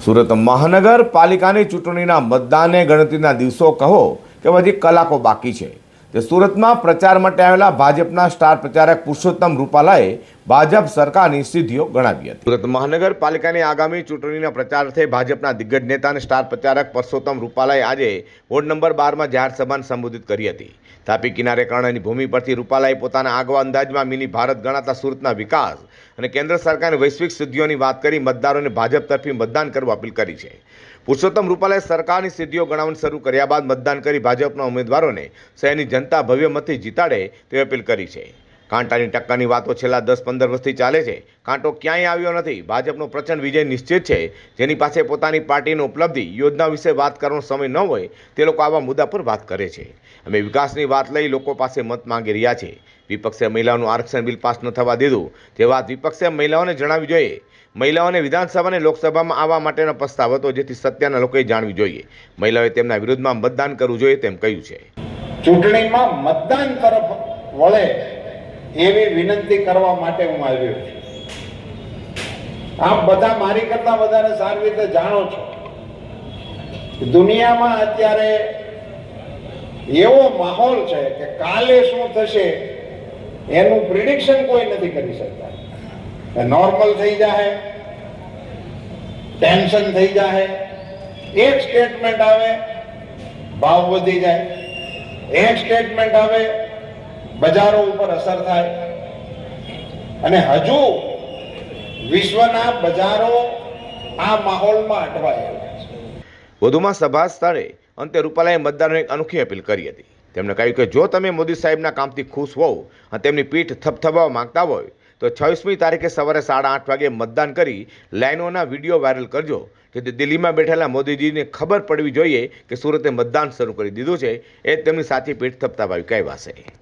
સુરત મહાનગરપાલિકાની ચૂંટણીના મતદાનને ગણતરીના દિવસો કહો કે હજી કલાકો બાકી છે તે સુરતમાં પ્રચાર માટે આવેલા ભાજપના સ્ટાર પ્રચારક પુરુષોત્તમ રૂપાલાએ ભાજપ સરકારની સિદ્ધિઓ ગણાવી હતી। સુરત મહાનગરપાલિકાની આગામી ચૂંટણીના પ્રચારાર્થે ભાજપના દિગ્ગજ નેતા અને સ્ટાર પ્રચારક પુરુષોત્તમ રૂપાલાએ આજે વોર્ડ નંબર 12માં જાહેર સભાને સંબોધિત કરી હતી। તાપી કિનારે કર્ણની ભૂમિ પરથી રૂપાલાએ પોતાના આગવા અંદાજમાં મિની ભારત ગણાતા સુરતના વિકાસ અને કેન્દ્ર સરકારની વૈશ્વિક સિદ્ધિઓની વાત કરી મતદારોને ભાજપ તરફી મતદાન કરવા અપીલ કરી છે। પુરુષોત્તમ રૂપાલાએ સરકારની સિદ્ધિઓ ગણાવવાનું શરૂ કર્યા બાદ મતદાન કરી ભાજપના ઉમેદવારોને શહેરની જનતા ભવ્ય મતથી જીતાડે તેવી અપીલ કરી છે। કાંટાની ટક્કરની વાતો છેલ્લા 10-15 વર્ષથી ચાલે છે। કાંટો ક્યાંય આવ્યો નથી। ભાજપનો પ્રચંડ વિજય નિશ્ચિત છે। જેની પાસે પોતાની પાર્ટીની ઉપલબ્ધિ યોજના વિશે વાત કરવાનો સમય ન હોય તે લોકો આવા મુદ્દા પર વાત કરે છે। અમે વિકાસની વાત લઈ લોકો પાસે મત માંગી રહ્યા છે। વિપક્ષે મહિલાઓનું આરક્ષણ બિલ પાસ ન થવા દીધું તે વાત વિપક્ષે મહિલાઓને જણાવવી જોઈએ। મહિલાઓને વિધાનસભા અને લોકસભામાં આવવા માટેનો પ્રસ્તાવ હતો જેથી સત્યના લોકોએ જાણવી જોઈએ। મહિલાઓએ તેમના વિરુદ્ધમાં મતદાન કરવું જોઈએ તેમ કહ્યું છે। ચૂંટણીમાં મતદાન તરફ વળે એવી વિનંતી કરવા માટે હું આવ્યો છું। આપ બધા મારી કરતા વધારે સારી રીતે જાણો છો દુનિયામાં અત્યારે એવો માહોલ છે કે કાલે શું થશે એનું પ્રિડિક્શન કોઈ નથી કરી શકતા। નોર્મલ થઈ જાય, ટેન્શન થઈ જાય, એક સ્ટેટમેન્ટ આવે ભાવ વધી જાય, એક સ્ટેટમેન્ટ આવે બજારો ઉપર અસર થાય અને હજુ વિશ્વના બજારો આ માહોલમાં અટવાયેલા છે। વધુમાં સભા સ્થળે અંતે રૂપાલાએ મતદારોને એક અનોખી અપીલ કરી હતી। તેમણે કહ્યું કે જો તમે મોદી સાહેબના કામથી ખુશ હોવ અને તેમની પીઠ થપથપાવવા માંગતા હોય તો 26મી તારીખે સવારે 8:30 વાગે મતદાન કરી લાઈનોના વિડીયો વાયરલ કરજો જેથી દિલ્હીમાં બેઠેલા મોદીજીને ખબર પડવી જોઈએ કે સુરતે મતદાન શરૂ કરી દીધું છે। એ જ તેમની સાચી પીઠ થપથપાવી કહેવાશે।